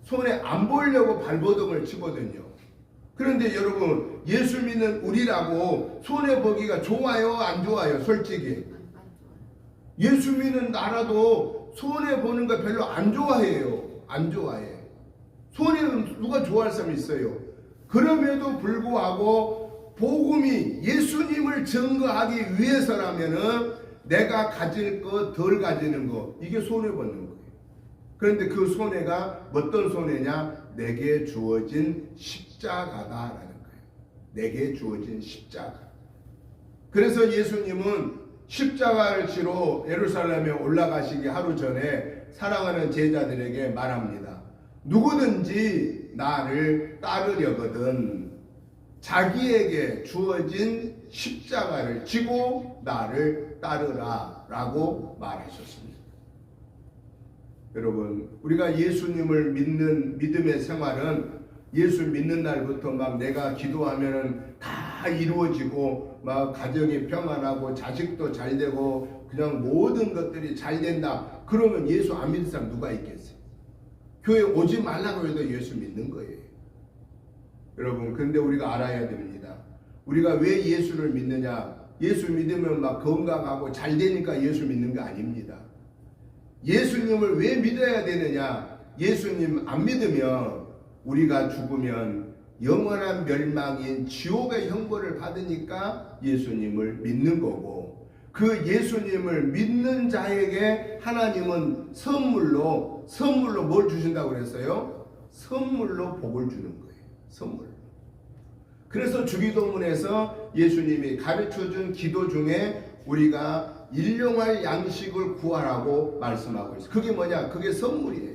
손해 안 보려고 발버둥을 치거든요. 그런데 여러분, 예수 믿는 우리라고 손해보기가 좋아요 안 좋아요? 솔직히 예수 믿는 나라도 손해보는 거 별로 안 좋아해요. 안 좋아해. 손해는 누가 좋아할 사람이 있어요? 그럼에도 불구하고 복음이 예수님을 증거하기 위해서라면은 내가 가질 거 덜 가지는 거, 이게 손해보는 거예요. 그런데 그 손해가 어떤 손해냐? 내게 주어진 십자가다라는 거예요. 내게 주어진 십자가. 그래서 예수님은 십자가를 지러 예루살렘에 올라가시기 하루 전에 사랑하는 제자들에게 말합니다. 누구든지 나를 따르려거든 자기에게 주어진 십자가를 지고 나를 따르라 라고 말하셨습니다. 여러분, 우리가 예수님을 믿는 믿음의 생활은 예수 믿는 날부터 막 내가 기도하면은 다 이루어지고 막 가정이 평안하고 자식도 잘 되고 그냥 모든 것들이 잘 된다. 그러면 예수 안 믿는 사람 누가 있겠어요? 교회 오지 말라고 해도 예수 믿는 거예요. 여러분, 근데 우리가 알아야 됩니다. 우리가 왜 예수를 믿느냐? 예수 믿으면 막 건강하고 잘 되니까 예수 믿는 거 아닙니다. 예수님을 왜 믿어야 되느냐? 예수님 안 믿으면 우리가 죽으면 영원한 멸망인 지옥의 형벌을 받으니까 예수님을 믿는 거고, 그 예수님을 믿는 자에게 하나님은 선물로 뭘 주신다고 그랬어요? 선물로 복을 주는 거예요. 선물. 그래서 주기도문에서 예수님이 가르쳐준 기도 중에 우리가 일용할 양식을 구하라고 말씀하고 있어요. 그게 뭐냐? 그게 선물이에요.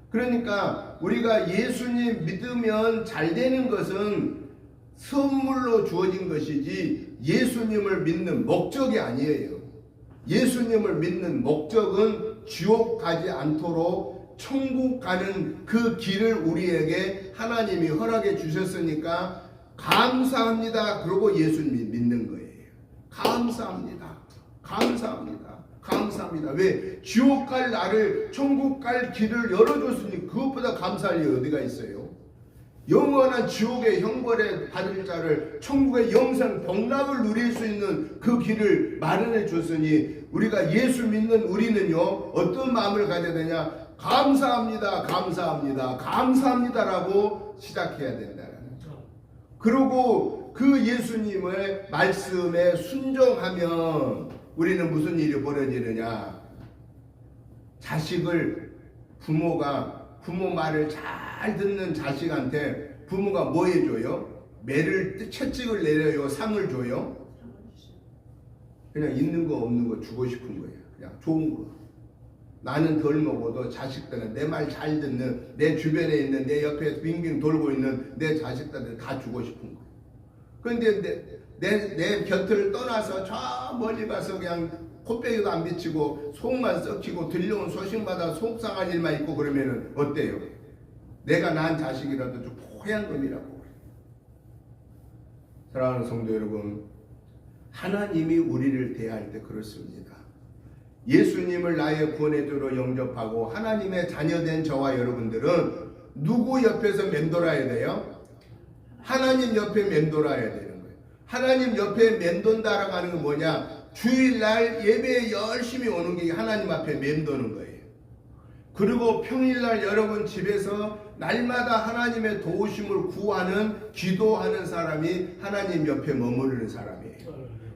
그러니까 우리가 예수님 믿으면 잘 되는 것은 선물로 주어진 것이지 예수님을 믿는 목적이 아니에요. 예수님을 믿는 목적은 지옥 가지 않도록 천국 가는 그 길을 우리에게 하나님이 허락해 주셨으니까 감사합니다. 그러고 예수님 믿는 거예요. 감사합니다. 감사합니다. 감사합니다. 왜? 지옥 갈 나를 천국 갈 길을 열어줬으니 그것보다 감사할 일이 어디가 있어요? 영원한 지옥의 형벌에 받을 자를 천국의 영생 복락을 누릴 수 있는 그 길을 마련해 줬으니 우리가 예수 믿는 우리는요 어떤 마음을 가져야 되냐? 감사합니다, 감사합니다, 감사합니다라고 시작해야 된다는 거죠. 그리고 그 예수님의 말씀에 순종하면 우리는 무슨 일이 벌어지느냐? 자식을 부모 말을 잘 듣는 자식한테 부모가 뭐 해줘요? 채찍을 내려요? 상을 줘요? 그냥 있는 거 없는 거 주고 싶은 거예요. 그냥 좋은 거. 나는 덜 먹어도 자식들은 내 말 잘 듣는, 내 주변에 있는, 내 옆에 빙빙 돌고 있는 내 자식들은 다 주고 싶은 거예요. 그런데 내 곁을 떠나서 저 멀리 가서 그냥 콧배기도 안 비치고 속만 썩히고 들려온 소식마다 속상한 일만 있고 그러면은 어때요? 내가 낳은 자식이라도 좀 포얀 놈이라고. 사랑하는 성도 여러분, 하나님이 우리를 대할 때 그렇습니다. 예수님을 나의 구원의 주로 영접하고 하나님의 자녀된 저와 여러분들은 누구 옆에서 맴돌아야 돼요? 하나님 옆에 맴돌아야 되는 거예요. 하나님 옆에 맴돈다라고 하는 건 뭐냐? 주일날 예배에 열심히 오는 게 하나님 앞에 맴도는 거예요. 그리고 평일날 여러분 집에서 날마다 하나님의 도우심을 구하는, 기도하는 사람이 하나님 옆에 머무르는 사람이에요.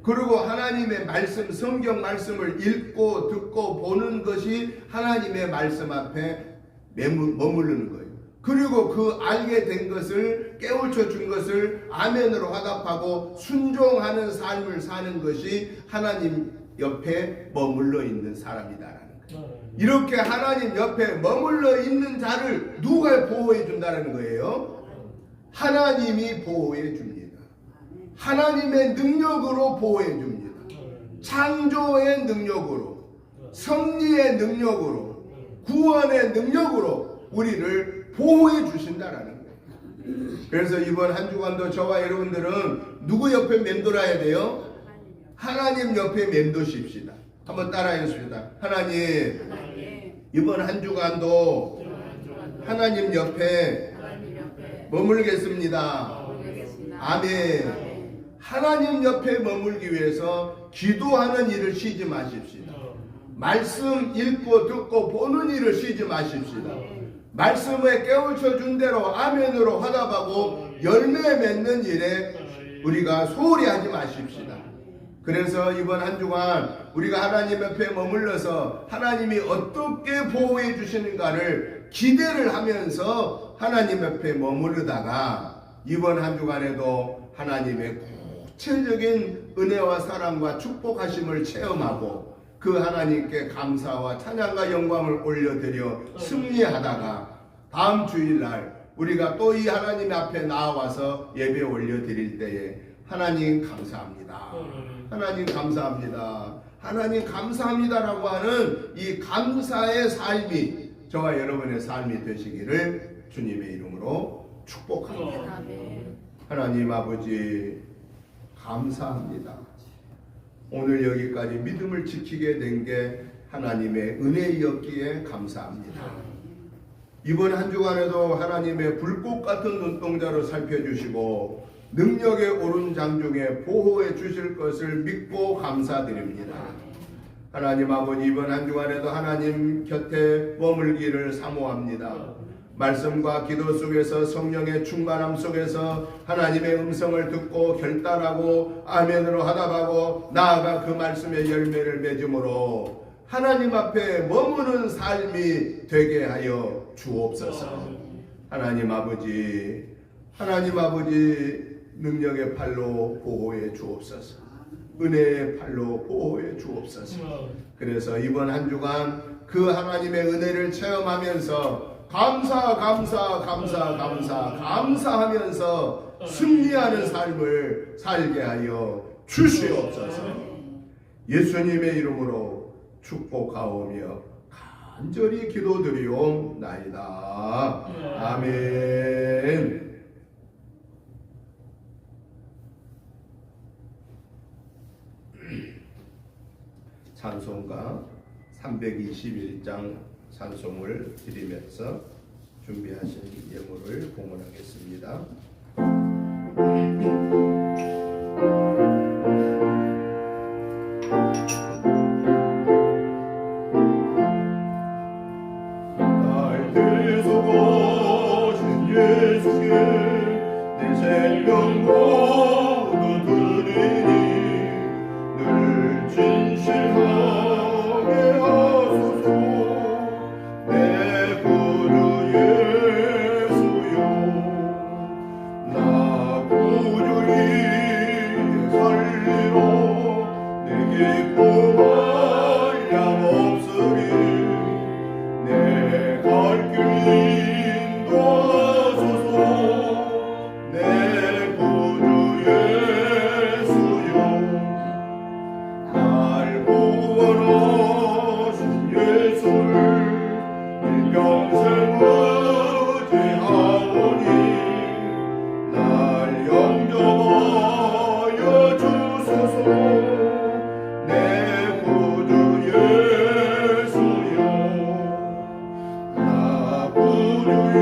그리고 하나님의 말씀, 성경 말씀을 읽고 듣고 보는 것이 하나님의 말씀 앞에 머무르는 거예요. 그리고 그 알게 된 것을, 깨우쳐 준 것을 아멘으로 화답하고 순종하는 삶을 사는 것이 하나님 옆에 머물러 있는 사람이다라는 거예요. 이렇게 하나님 옆에 머물러 있는 자를 누가 보호해 준다는 거예요? 하나님이 보호해 줍니다. 하나님의 능력으로 보호해 줍니다. 창조의 능력으로, 섭리의 능력으로, 구원의 능력으로 우리를 보호해 주신다라는 거예요. 그래서 이번 한 주간도 저와 여러분들은 누구 옆에 맴돌아야 돼요? 하나님 옆에 맴도십시다. 한번 따라해 주십시다. 하나님, 이번 한 주간도 하나님 옆에 머물겠습니다. 아멘. 하나님 옆에 머물기 위해서 기도하는 일을 쉬지 마십시다. 말씀 읽고 듣고 보는 일을 쉬지 마십시다. 말씀에 깨우쳐 준 대로 아멘으로 화답하고 열매 맺는 일에 우리가 소홀히 하지 마십시다. 그래서 이번 한 주간 우리가 하나님 옆에 머물러서 하나님이 어떻게 보호해 주시는가를 기대를 하면서 하나님 옆에 머무르다가 이번 한 주간에도 하나님의 구체적인 은혜와 사랑과 축복하심을 체험하고 그 하나님께 감사와 찬양과 영광을 올려드려 승리하다가 다음 주일날 우리가 또 이 하나님 앞에 나와서 예배 올려드릴 때에 하나님 감사합니다. 하나님 감사합니다. 하나님 감사합니다라고 하는 이 감사의 삶이 저와 여러분의 삶이 되시기를 주님의 이름으로 축복합니다. 하나님 아버지 감사합니다. 오늘 여기까지 믿음을 지키게 된 게 하나님의 은혜였기에 감사합니다. 이번 한 주간에도 하나님의 불꽃 같은 눈동자로 살펴주시고 능력의 오른 장중에 보호해 주실 것을 믿고 감사드립니다. 하나님 아버지 이번 한 주간에도 하나님 곁에 머물기를 사모합니다. 말씀과 기도 속에서 성령의 충만함 속에서 하나님의 음성을 듣고 결단하고 아멘으로 화답하고 나아가 그 말씀의 열매를 맺음으로 하나님 앞에 머무는 삶이 되게 하여 주옵소서. 하나님 아버지 능력의 팔로 보호해 주옵소서. 은혜의 팔로 보호해 주옵소서. 그래서 이번 한 주간 그 하나님의 은혜를 체험하면서 감사하면서 승리하는 삶을 살게 하여 주시옵소서. 예수님의 이름으로 축복하오며 간절히 기도드리옵나이다. 아멘. 찬송가 321장 찬송을 드리면서 준비하신 예물을 봉헌하겠습니다. 날개에서 거신 예수께 내 생명 모두 드리니 늘 진실하게 하소서. 내 구주 예수여, 나 구주 위에 살리로 내 기쁨 한량없으리. 내 갈 길 인도하소서. 내 구주 예수여, 날 구원하신 예수를 일평생 의지하오니 날 영접하여 주소서. 내 구주 예수여, 나 구주 위에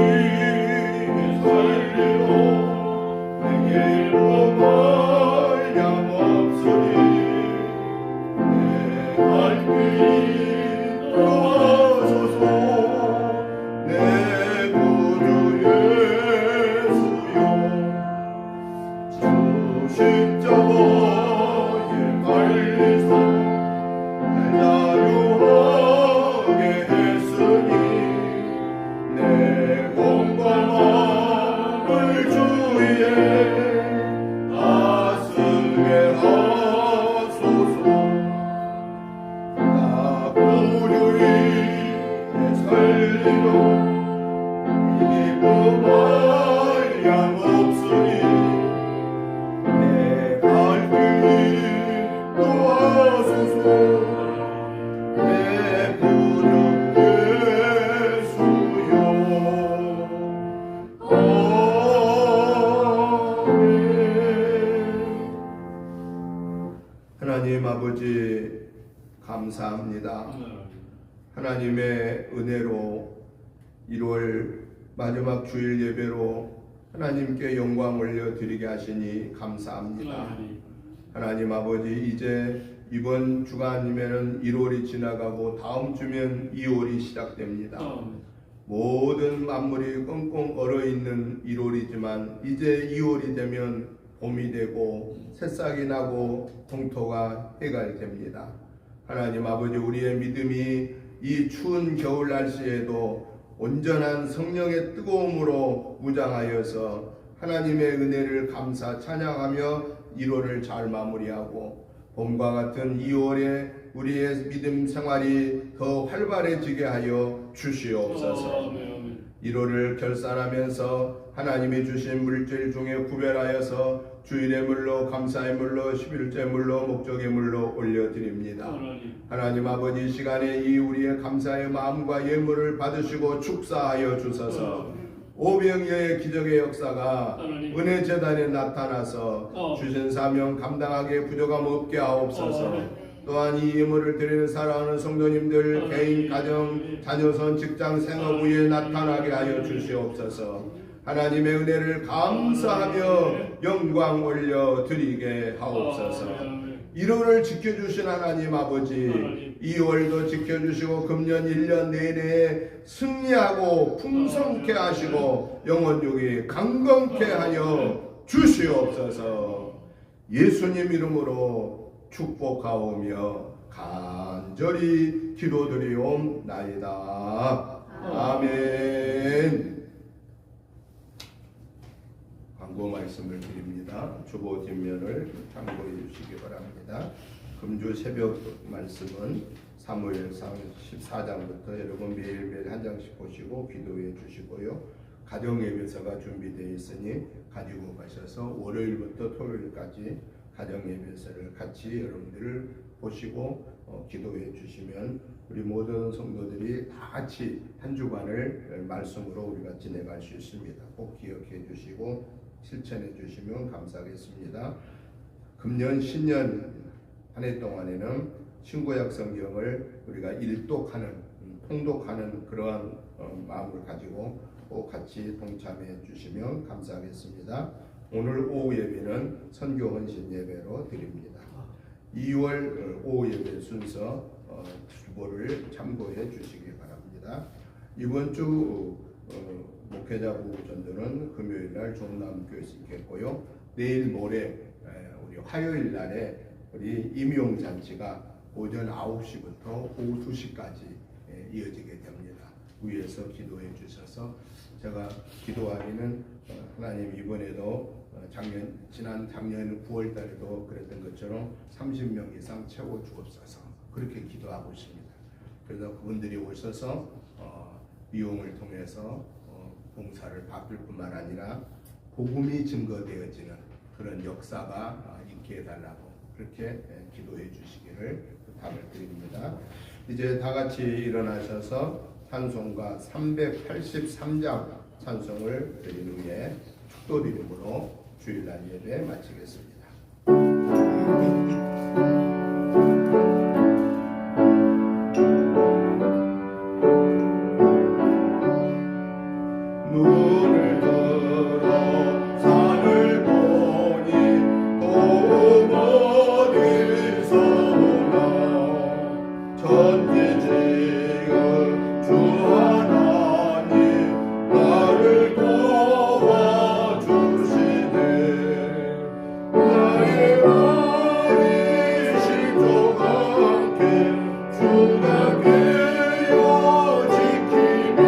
살리로 내게 이름 한량없으니 내 갈 길 인도하소서. 내 구주 예수여, 주 십자가에 달리사 날 자유하게 했으니 내 몸과 마음을 주 위에 다 쓰게 하소서. 나 구주 위에 살리로 이 기쁨 한량없으니 내 갈 길 인도하소서. 내 구주 예수여. 아멘. 하나님 아버지 감사합니다. 하나님의 은혜로 1월 마지막 주일 예배로 하나님께 영광 올려드리게 하시니 감사합니다. 하나님 아버지, 이제 이번 주간이면은 1월이 지나가고 다음 주면 2월이 시작됩니다. 모든 만물이 꽁꽁 얼어있는 1월이지만 이제 2월이 되면 봄이 되고 새싹이 나고 동토가 해가 됩니다. 하나님 아버지, 우리의 믿음이 이 추운 겨울 날씨에도 온전한 성령의 뜨거움으로 무장하여서 하나님의 은혜를 감사 찬양하며 1월을 잘 마무리하고 봄과 같은 2월에 우리의 믿음 생활이 더 활발해지게 하여 주시옵소서. 1월을 결산하면서 하나님이 주신 물질 중에 구별하여서 주일의 물로, 감사의 물로, 11째 물로, 목적의 물로 올려드립니다. 하나님 아버지, 이 시간에 이 우리의 감사의 마음과 예물을 받으시고 축사하여 주소서. 오병이어의 기적의 역사가 은혜 재단에 나타나서 주신 사명 감당하게 부족함 없게 하옵소서. 또한 이 예물을 드리는 사랑하는 성도님들 개인, 가정, 자녀선, 직장, 생업 위에 나타나게 하여 주시옵소서. 하나님의 은혜를 감사하며 영광 올려 드리게 하옵소서. 1월을 지켜주신 하나님 아버지, 2월도 지켜주시고 금년 1년 내내 승리하고 풍성케 하시고 영혼육이 강건케 하여 주시옵소서. 예수님 이름으로 축복하오며 간절히 기도드리옵나이다. 아멘. 광고 말씀을 드립니다. 주보 뒷면을 참고해 주시기 바랍니다. 금주 새벽 말씀은 사무엘상 14장부터 여러분 매일매일 한 장씩 보시고 기도해 주시고요. 가정예배서가 준비되어 있으니 가지고 가셔서 월요일부터 토요일까지 가정예배서를 같이 여러분들 보시고 기도해 주시면 우리 모든 성도들이 다 같이 한 주간을 말씀으로 우리가 지내갈 수 있습니다. 꼭 기억해 주시고 실천해 주시면 감사하겠습니다. 금년 신년 한 해 동안에는 신구약 성경을 우리가 일독하는 통독하는 그러한 마음을 가지고 꼭 같이 동참해 주시면 감사하겠습니다. 오늘 오후 예배는 선교 헌신 예배로 드립니다. 2월 오후 예배 순서 주보를 참고해 주시기 바랍니다. 이번 주 목회자 부부 전도는 금요일 날 종남교에서 있겠고요. 내일 모레 우리 화요일 날에 우리 임용 잔치가 오전 9시부터 오후 2시까지 이어지게 됩니다. 위에서 기도해 주셔서 제가 기도하기는 하나님 이번에도 지난 작년 9월 달에도 그랬던 것처럼 30명 이상 채워 주옵소서 그렇게 기도하고 있습니다. 그래서 그분들이 오셔서 미용을 통해서 봉사를 바꿀 뿐만 아니라 복음이 증거되어지는 그런 역사가 있게 해달라고 그렇게 기도해 주시기를 부탁을 드립니다. 이제 다 같이 일어나셔서 찬송가 383장 찬송을 드린 후에 축도 드림으로 주일날 예배 마치겠습니다. 눈을 들어 산을 보니 도움 어디서 오나 전지지은 주 하나님 나를 도와주시네 나의 발이 신종 않게 주가 깨어 지키며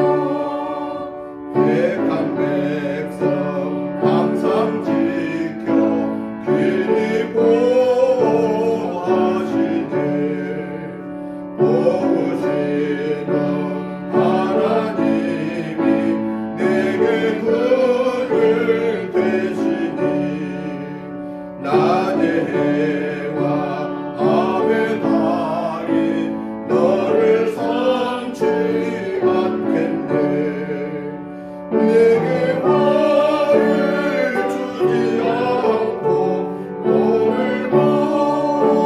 택한 백성 항상 지켜 길이 보호하시네 도우시는 하나님이 내게 그늘 되시니 낮의 해와 밤의 달이 너를 삼지 않겠네 내게 화를 주지 않고 몸을 보호하시며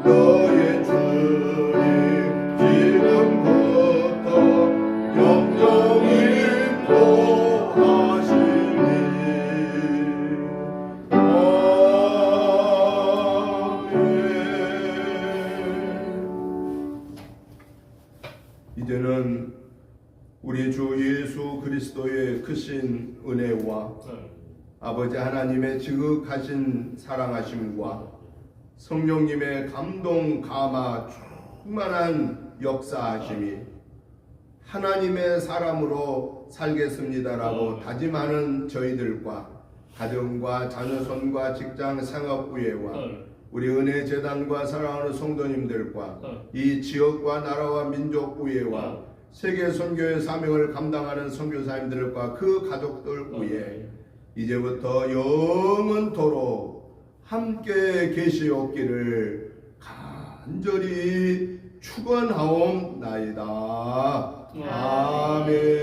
너의 주님 지금부터 영영 인도하시니 아멘. 이제는 우리 주 예수 그리스도의 크신 은혜와 아버지 하나님의 지극하신 사랑하심과 성령님의 감동 감화 충만한 역사하심이 하나님의 사람으로 살겠습니다라고 다짐하는 저희들과 가정과 자녀손과 직장 생업부회와 우리 은혜재단과 사랑하는 성도님들과 이 지역과 나라와 민족부회와 세계 선교의 사명을 감당하는 선교사님들과 그 가족들 위해 이제부터 영원토록 함께 계시옵기를 간절히 축원하옵나이다. 아멘.